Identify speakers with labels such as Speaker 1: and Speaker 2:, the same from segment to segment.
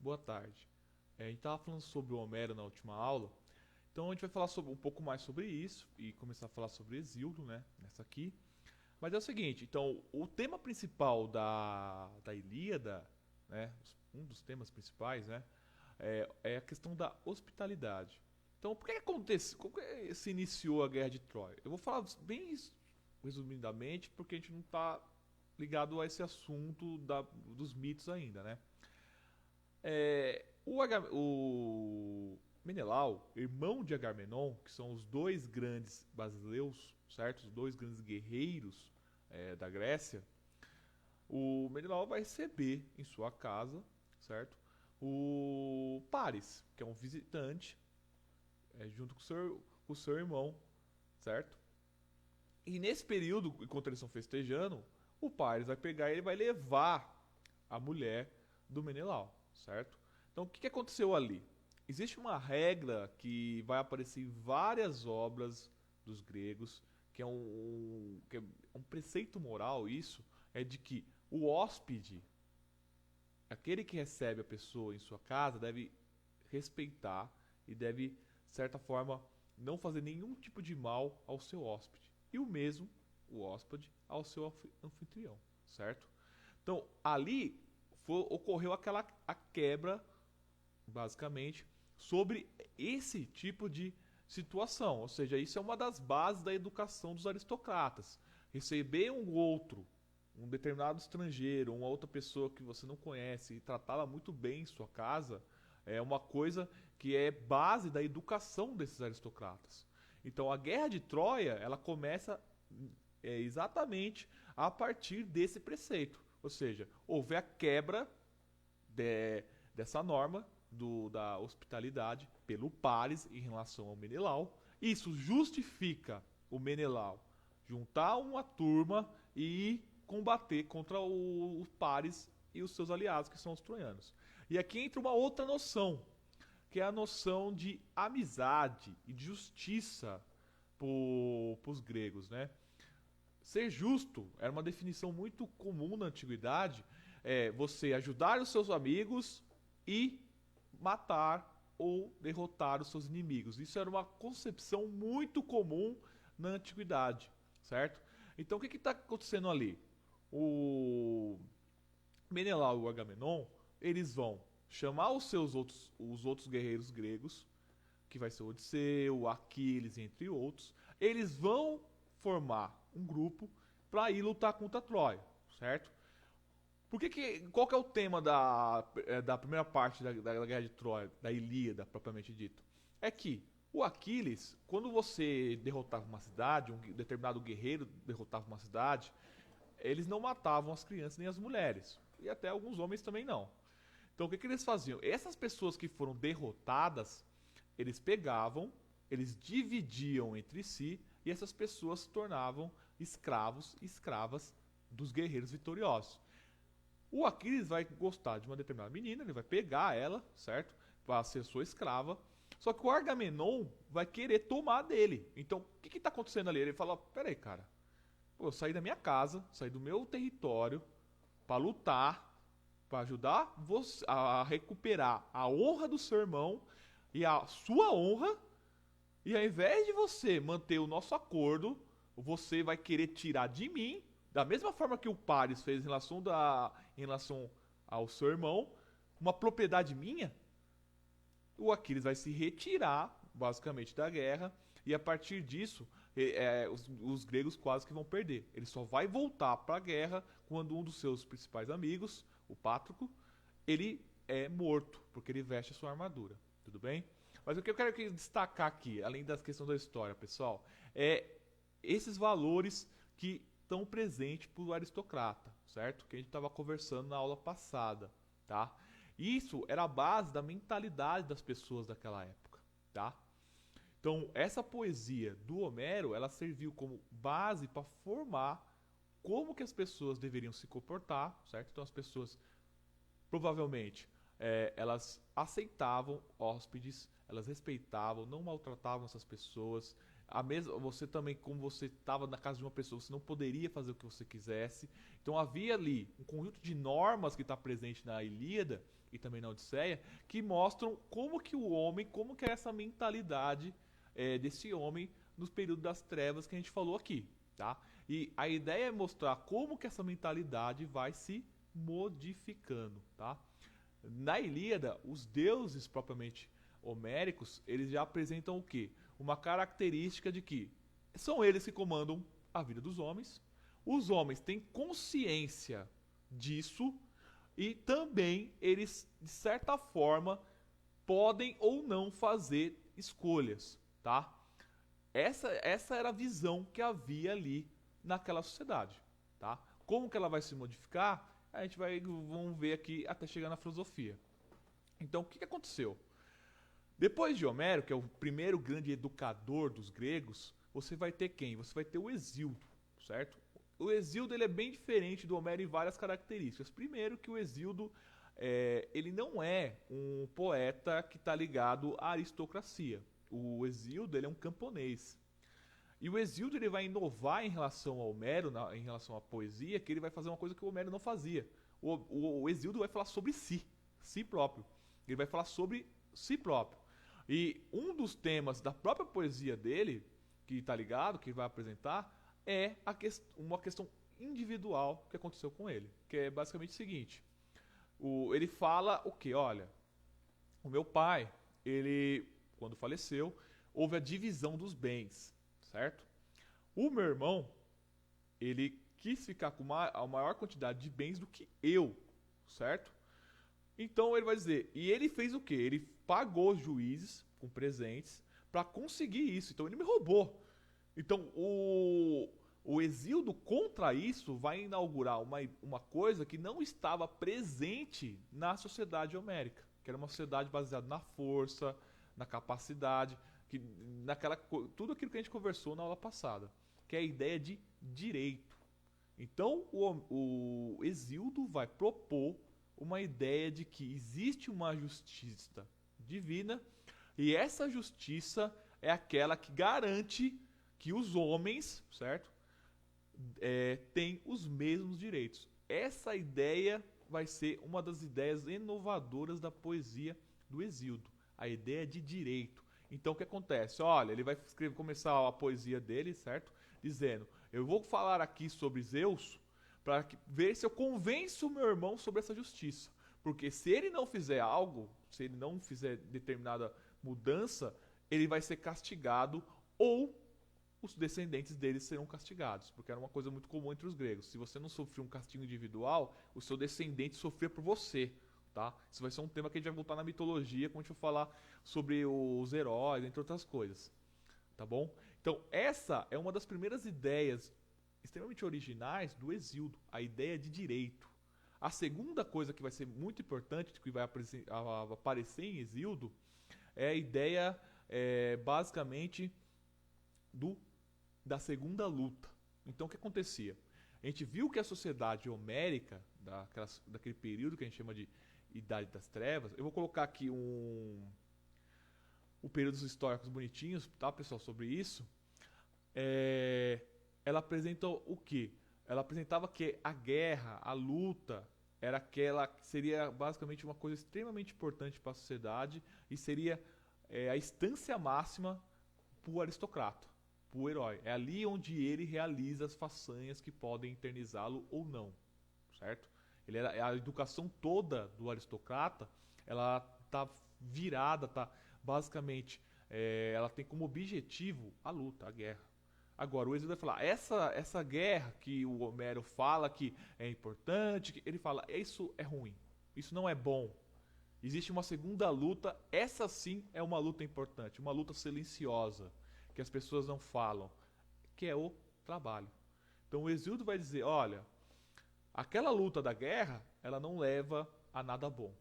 Speaker 1: Boa tarde. A gente estava falando sobre o Homero na última aula, então a gente vai falar um pouco mais sobre isso e começar a falar sobre Exíodo, né? Nessa aqui. Mas é o seguinte, então o tema principal da Ilíada, né? Um dos temas principais, né? É a questão da hospitalidade. Então, por que acontece? Como que se iniciou a Guerra de Troia? Eu vou falar bem resumidamente, porque a gente não está ligado a esse assunto dos mitos ainda, né? O Menelau, irmão de Agamenon, que são os dois grandes basileus, certo? Os dois grandes guerreiros da Grécia, o Menelau vai receber em sua casa, certo? O Paris, que é um visitante, junto com o seu irmão, certo? E nesse período, enquanto eles estão festejando, o Paris vai pegar e ele vai levar a mulher do Menelau, certo? Então o que aconteceu ali? Existe uma regra que vai aparecer em várias obras dos gregos, que é um preceito moral, isso, é de que o hóspede, aquele que recebe a pessoa em sua casa, deve respeitar e deve, de certa forma, não fazer nenhum tipo de mal ao seu hóspede. E o mesmo, o hóspede, ao seu anfitrião, certo? Então, ali ocorreu a quebra, basicamente, sobre esse tipo de situação. Ou seja, isso é uma das bases da educação dos aristocratas. Receber um outro, um determinado estrangeiro, uma outra pessoa que você não conhece e tratá-la muito bem em sua casa, é uma coisa que é base da educação desses aristocratas. Então a Guerra de Troia, ela começa exatamente a partir desse preceito. Ou seja, houve a quebra dessa norma da hospitalidade pelo Paris em relação ao Menelau. Isso justifica o Menelau juntar uma turma e combater contra o Paris e os seus aliados, que são os troianos. E aqui entra uma outra noção, que é a noção de amizade e de justiça para os gregos, né? Ser justo era uma definição muito comum na antiguidade, você ajudar os seus amigos e matar ou derrotar os seus inimigos. Isso era uma concepção muito comum na antiguidade, certo? Então o que está acontecendo ali? O Menelau e o Agamenon, eles vão chamar os outros guerreiros gregos, que vai ser o Odisseu, o Aquiles, entre outros. Eles vão formar um grupo para ir lutar contra Troia, certo? Qual que é o tema da primeira parte da Guerra de Troia, da Ilíada, propriamente dito? É que o Aquiles, quando você derrotava uma cidade, um determinado guerreiro derrotava uma cidade, eles não matavam as crianças nem as mulheres. E até alguns homens também não. Então o que eles faziam? Essas pessoas que foram derrotadas, eles pegavam, eles dividiam entre si e essas pessoas se tornavam escravos e escravas dos guerreiros vitoriosos. O Aquiles vai gostar de uma determinada menina, ele vai pegar ela, certo? Para ser sua escrava. Só que o Agamenon vai querer tomar dele. Então, o que está acontecendo ali? Ele fala: peraí, cara, pô, eu saí da minha casa, saí do meu território para lutar, para ajudar você a recuperar a honra do seu irmão e a sua honra. E ao invés de você manter o nosso acordo, você vai querer tirar de mim, da mesma forma que o Paris fez em relação ao seu irmão, uma propriedade minha. O Aquiles vai se retirar, basicamente, da guerra, e a partir disso, os gregos quase que vão perder. Ele só vai voltar para a guerra quando um dos seus principais amigos, o Pátroco, ele é morto, porque ele veste a sua armadura. Tudo bem? Mas o que eu quero destacar aqui, além das questões da história, pessoal, é esses valores que estão presentes para o aristocrata, certo? Que a gente estava conversando na aula passada, tá? Isso era a base da mentalidade das pessoas daquela época, tá? Então, essa poesia do Homero, ela serviu como base para formar como que as pessoas deveriam se comportar, certo? Então, as pessoas provavelmente elas aceitavam hóspedes, elas respeitavam, não maltratavam essas pessoas,
Speaker 2: Você também, como você estava na casa de uma pessoa, você não poderia fazer o que você quisesse. Então havia ali um conjunto de normas que está presente na Ilíada e também na Odisseia, que mostram como que o homem, como que é essa mentalidade desse homem nos períodos das trevas que a gente falou aqui, tá? E a ideia é mostrar como que essa mentalidade vai se modificando, tá? Na Ilíada, os deuses propriamente homéricos, eles já apresentam o quê? Uma característica de que são eles que comandam a vida dos homens. Os homens têm consciência disso e também eles, de certa forma, podem ou não fazer escolhas, tá? Essa era a visão que havia ali naquela sociedade, tá? Como que ela vai se modificar? Vamos ver aqui até chegar na filosofia. Então, o que aconteceu? Depois de Homero, que é o primeiro grande educador dos gregos, você vai ter quem? Você vai ter o Hesíodo, certo? O Hesíodo ele é bem diferente do Homero em várias características. Primeiro que o Hesíodo ele não é um poeta que está ligado à aristocracia. O Hesíodo ele é um camponês. E o Hesíodo ele vai inovar em relação ao Homero, em relação à poesia, que ele vai fazer uma coisa que o Homero não fazia. O Hesíodo vai falar sobre si próprio. Ele vai falar sobre si próprio. E um dos temas da própria poesia dele, que está ligado, que vai apresentar, é uma questão individual que aconteceu com ele. Que é basicamente o seguinte. Ele fala o que? Olha, o meu pai, ele, quando faleceu, houve a divisão dos bens, certo? O meu irmão, ele quis ficar com a maior quantidade de bens do que eu, certo? Então ele vai dizer, e ele fez o quê? Ele pagou os juízes com presentes para conseguir isso. Então ele me roubou. Então o Hesíodo contra isso vai inaugurar uma coisa que não estava presente na sociedade homérica, que era uma sociedade baseada na força, na capacidade, tudo aquilo que a gente conversou na aula passada, que é a ideia de direito. Então o Hesíodo vai propor uma ideia de que existe uma justiça divina e essa justiça é aquela que garante que os homens, certo, têm os mesmos direitos. Essa ideia vai ser uma das ideias inovadoras da poesia do Hesíodo, a ideia de direito. Então o que acontece? Olha, ele vai começar a poesia dele, certo? Dizendo, eu vou falar aqui sobre Zeus para ver se eu convenço o meu irmão sobre essa justiça. Porque se ele não fizer algo, se ele não fizer determinada mudança, ele vai ser castigado ou os descendentes dele serão castigados. Porque era uma coisa muito comum entre os gregos. Se você não sofria um castigo individual, o seu descendente sofria por você. Tá? Isso vai ser um tema que a gente vai voltar na mitologia, quando a gente for falar sobre os heróis, entre outras coisas. Tá bom? Então, essa é uma das primeiras ideias extremamente originais do Hesíodo, a ideia de direito. A segunda coisa que vai ser muito importante, que vai aparecer em Hesíodo, é a ideia, basicamente, da segunda luta. Então, o que acontecia? A gente viu que a sociedade homérica, daquele período que a gente chama de Idade das Trevas, eu vou colocar aqui o períodos históricos bonitinhos, tá, pessoal, sobre isso. Ela apresenta o quê? Ela apresentava que a guerra, a luta, era aquela que seria basicamente uma coisa extremamente importante para a sociedade e seria a instância máxima para o aristocrata, para o herói. É ali onde ele realiza as façanhas que podem eternizá-lo ou não, certo? A educação toda do aristocrata, ela está virada, basicamente, ela tem como objetivo a luta, a guerra. Agora, o Hesíodo vai falar, essa guerra que o Homero fala que é importante, ele fala, isso é ruim, isso não é bom. Existe uma segunda luta, essa sim é uma luta importante, uma luta silenciosa, que as pessoas não falam, que é o trabalho. Então o Hesíodo vai dizer, olha, aquela luta da guerra, ela não leva a nada bom,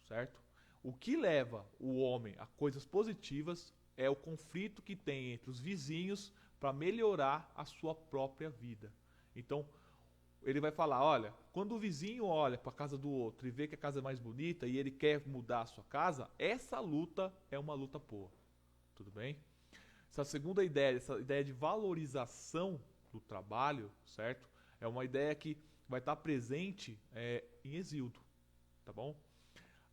Speaker 2: certo? O que leva o homem a coisas positivas é o conflito que tem entre os vizinhos para melhorar a sua própria vida. Então, ele vai falar, olha, quando o vizinho olha para a casa do outro e vê que a casa é mais bonita e ele quer mudar a sua casa, essa luta é uma luta boa. Tudo bem? Essa segunda ideia, essa ideia de valorização do trabalho, certo? É uma ideia que vai estar presente em Hesíodo, tá bom?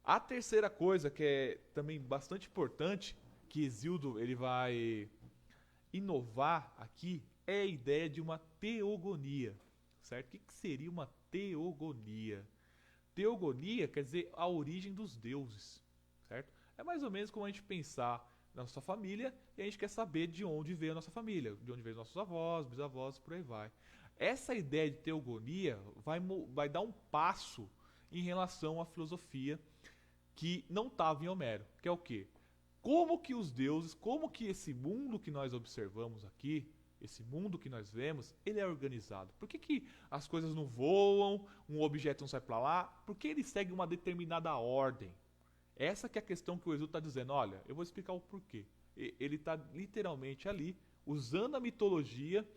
Speaker 2: A terceira coisa que é também bastante importante, que Hesíodo ele vai inovar aqui, é a ideia de uma teogonia, certo? O que seria uma teogonia? Teogonia quer dizer a origem dos deuses, certo? É mais ou menos como a gente pensar na nossa família e a gente quer saber de onde veio a nossa família, de onde veio nossos avós, bisavós, por aí vai. Essa ideia de teogonia vai dar um passo em relação à filosofia que não estava em Homero, que é o quê? Como que os deuses, como que esse mundo que nós observamos aqui, esse mundo que nós vemos, ele é organizado? Por que as coisas não voam, um objeto não sai para lá? Por que ele segue uma determinada ordem? Essa que é a questão que o Hesíodo está dizendo. Olha, eu vou explicar o porquê. Ele está literalmente ali, usando a mitologia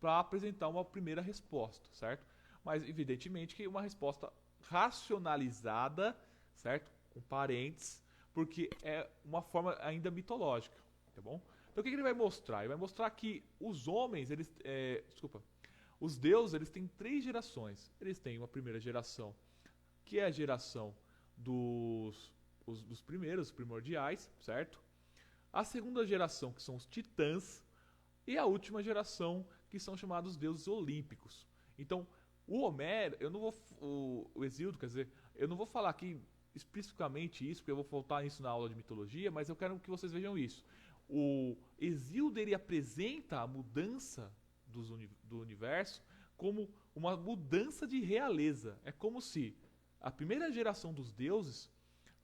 Speaker 2: para apresentar uma primeira resposta, certo? Mas evidentemente que uma resposta racionalizada, certo? Com parênteses, porque é uma forma ainda mitológica, tá bom? Então o que ele vai mostrar? Ele vai mostrar que os homens, os deuses, eles têm 3 gerações. Eles têm uma primeira geração, que é a geração dos primeiros, primordiais, certo? A segunda geração, que são os titãs, e a última geração, que são chamados deuses olímpicos. Então, o Homero, o Hesíodo, quer dizer, eu não vou falar aqui especificamente isso, porque eu vou voltar nisso na aula de mitologia, mas eu quero que vocês vejam isso. O Hesíodo, ele apresenta a mudança do universo como uma mudança de realeza. É como se a primeira geração dos deuses,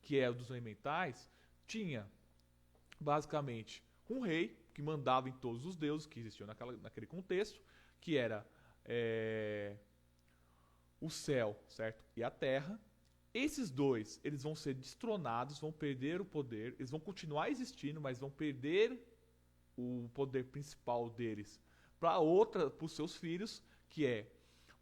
Speaker 2: que é dos elementais, tinha basicamente um rei que mandava em todos os deuses que existiam naquele contexto, que era o céu, certo? E a terra. Esses dois, eles vão ser destronados, vão perder o poder, eles vão continuar existindo, mas vão perder o poder principal deles para os seus filhos, que é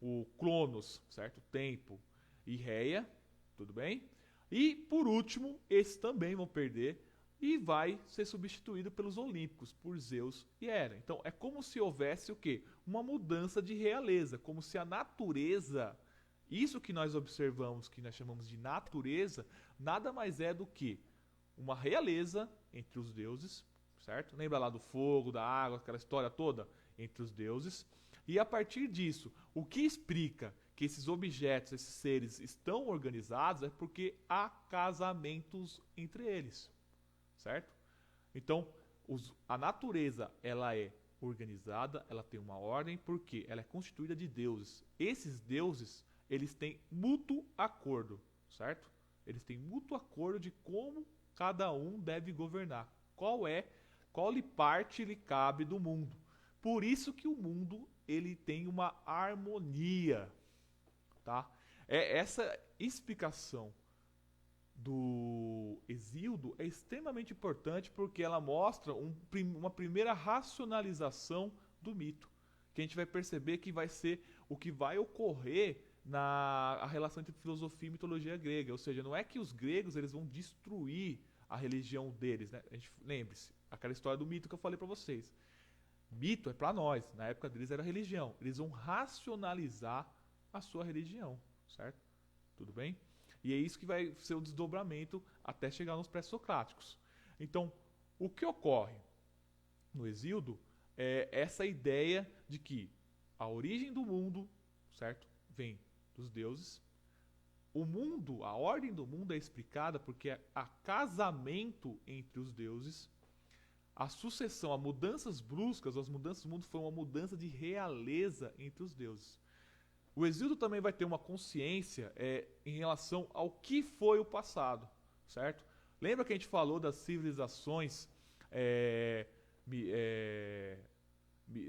Speaker 2: o Cronos, certo? O Tempo e Reia, tudo bem? E por último, esses também vão perder e vai ser substituído pelos Olímpicos, por Zeus e Hera. Então é como se houvesse o quê? Uma mudança de realeza, como se a natureza, isso que nós observamos, que nós chamamos de natureza, nada mais é do que uma realeza entre os deuses, certo? Lembra lá do fogo, da água, aquela história toda entre os deuses. E a partir disso, o que explica que esses objetos, esses seres estão organizados é porque há casamentos entre eles, certo? Então, a natureza, ela é organizada, ela tem uma ordem, porque ela é constituída de deuses. Esses deuses, eles têm mútuo acordo, certo? Eles têm mútuo acordo de como cada um deve governar. Qual parte lhe cabe do mundo. Por isso que o mundo, ele tem uma harmonia, tá? Essa explicação do Hesíodo é extremamente importante porque ela mostra uma primeira racionalização do mito, que a gente vai perceber que vai ser o que vai ocorrer a relação entre filosofia e mitologia grega. Ou seja, não é que os gregos eles vão destruir a religião deles, né? Lembre-se, aquela história do mito que eu falei para vocês. Mito é para nós, na época deles era religião. Eles vão racionalizar a sua religião, certo? Tudo bem? E é isso que vai ser o desdobramento até chegar nos pré-socráticos. Então, o que ocorre no Hesíodo é essa ideia de que a origem do mundo, certo, vem dos deuses. O mundo, a ordem do mundo é explicada porque há casamento entre os deuses. A sucessão, as mudanças bruscas, as mudanças do mundo foi uma mudança de realeza entre os deuses. O Hesíodo também vai ter uma consciência em relação ao que foi o passado, certo? Lembra que a gente falou das civilizações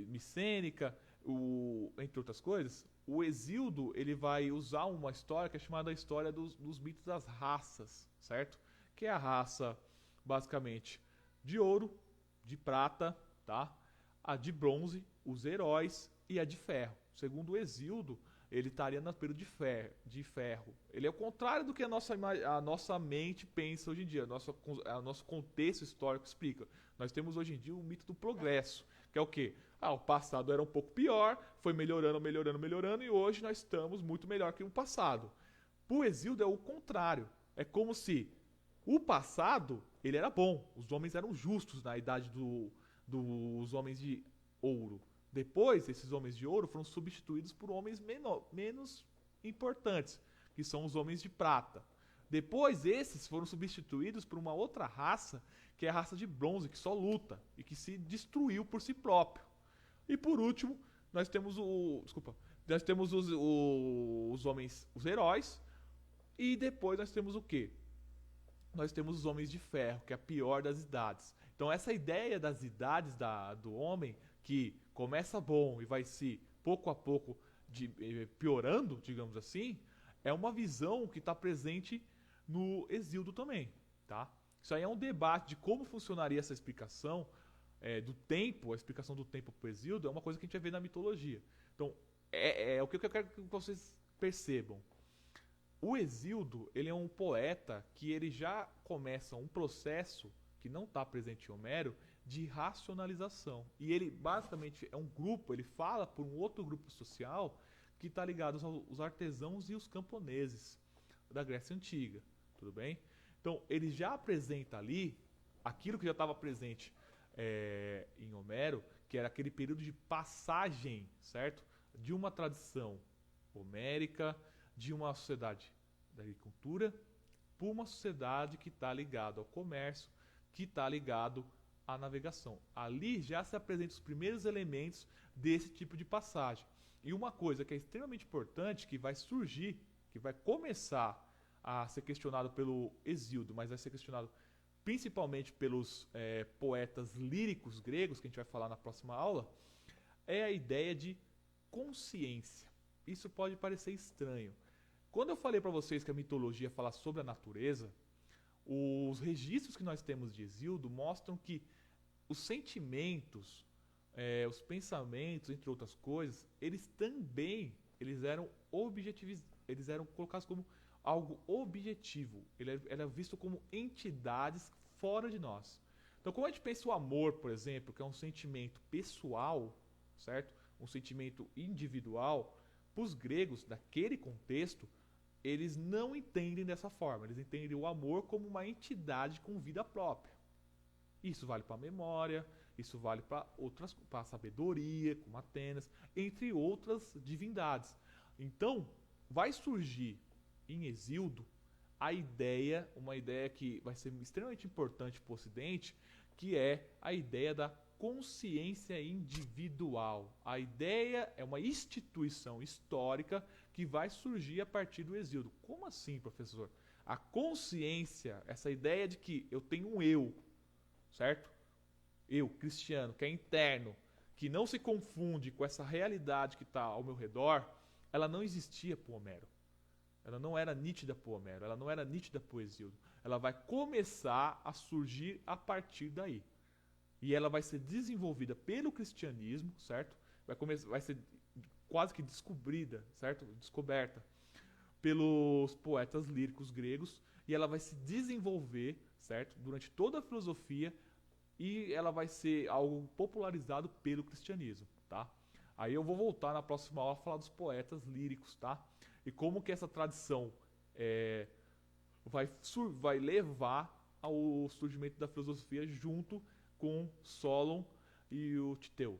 Speaker 2: micênica, entre outras coisas? O Hesíodo ele vai usar uma história que é chamada a história dos mitos das raças, certo? Que é a raça, basicamente, de ouro, de prata, tá? A de bronze, os heróis, e a de ferro. Segundo o Hesíodo, ele estaria no período de ferro. Ele é o contrário do que a nossa mente pensa hoje em dia, nosso contexto histórico explica. Nós temos hoje em dia o mito do progresso, que é o quê? O passado era um pouco pior, foi melhorando, melhorando, melhorando, e hoje nós estamos muito melhor que o passado. Para o Hesíodo é o contrário. É como se o passado ele era bom, os homens eram justos na idade dos homens de ouro. Depois, esses homens de ouro foram substituídos por homens menos importantes, que são os homens de prata. Depois, esses foram substituídos por uma outra raça, que é a raça de bronze, que só luta e que se destruiu por si próprio. E por último, nós temos os homens, os heróis, e depois nós temos o quê? Nós temos os homens de ferro, que é a pior das idades. Então essa ideia das idades do homem, que começa bom e vai se, pouco a pouco, piorando, digamos assim, é uma visão que está presente no Hesíodo também, tá? Isso aí é um debate de como funcionaria essa explicação do tempo, a explicação do tempo para o Hesíodo, é uma coisa que a gente vai ver na mitologia. Então, é o que eu quero que vocês percebam. O Hesíodo, ele é um poeta que ele já começa um processo que não está presente em Homero de racionalização. E ele basicamente é um grupo, ele fala por um outro grupo social que está ligado aos artesãos e os camponeses da Grécia Antiga, tudo bem? Então ele já apresenta ali aquilo que já estava presente em Homero, que era aquele período de passagem, certo? De uma tradição homérica, de uma sociedade da agricultura, para uma sociedade que está ligada ao comércio, que está ligado à navegação. Ali já se apresentam os primeiros elementos desse tipo de passagem. E uma coisa que é extremamente importante, que vai surgir, que vai começar a ser questionado pelo Hesíodo, mas vai ser questionado principalmente pelos poetas líricos gregos, que a gente vai falar na próxima aula, é a ideia de consciência. Isso pode parecer estranho. Quando eu falei para vocês que a mitologia fala sobre a natureza, os registros que nós temos de Hesíodo mostram que os sentimentos, os pensamentos, entre outras coisas, eles eram colocados como algo objetivo. Ele era visto como entidades fora de nós. Então, quando a gente pensa o amor, por exemplo, que é um sentimento pessoal, certo? Um sentimento individual, para os gregos, naquele contexto, eles não entendem dessa forma. Eles entendem o amor como uma entidade com vida própria. Isso vale para a memória, isso vale para a sabedoria, como Atenas, entre outras divindades. Então, vai surgir em Hesíodo uma ideia que vai ser extremamente importante para o Ocidente, que é a ideia da consciência individual. A ideia é uma instituição histórica que vai surgir a partir do Hesíodo. Como assim, professor? A consciência, essa ideia de que eu tenho um eu, certo? Eu, cristiano, que é interno, que não se confunde com essa realidade que está ao meu redor, ela não existia para o Homero. Ela não era nítida para o Homero, ela não era nítida para o Hesíodo. Ela vai começar a surgir a partir daí. E ela vai ser desenvolvida pelo cristianismo, certo? Vai ser quase que descobrida, certo? Descoberta pelos poetas líricos gregos, e ela vai se desenvolver, certo? Durante toda a filosofia, e ela vai ser algo popularizado pelo cristianismo, tá? Aí eu vou voltar na próxima aula a falar dos poetas líricos, tá? E como que essa tradição vai levar ao surgimento da filosofia junto com Solon e o Titeu.